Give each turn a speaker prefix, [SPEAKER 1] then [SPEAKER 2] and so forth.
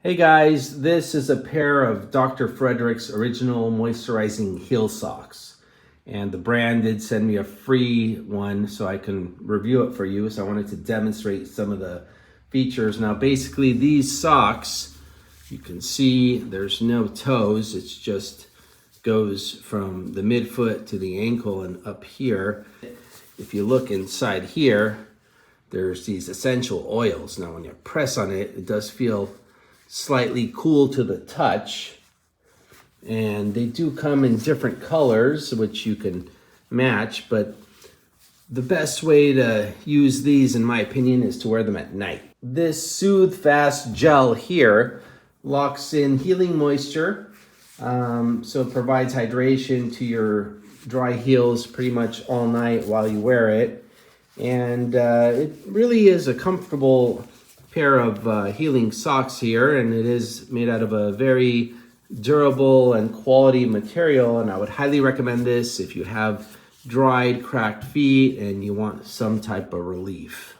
[SPEAKER 1] Hey guys, this is a pair of Dr. Frederick's original moisturizing heel socks. And the brand did send me a free one so I can review it for you. So I wanted to demonstrate some of the features. Now basically these socks, you can see there's no toes. It just goes from the midfoot to the ankle and up here. If you look inside here, there's these essential oils. Now when you press on it, it does feel slightly cool to the touch, and they do come in different colors which you can match, but the best way to use these in my opinion is to wear them at night. This Soothe Fast gel here locks in healing moisture, so it provides hydration to your dry heels pretty much all night while you wear it, and it really is a comfortable pair of healing socks here, and it is made out of a very durable and quality material, and I would highly recommend this if you have dried, cracked feet and you want some type of relief.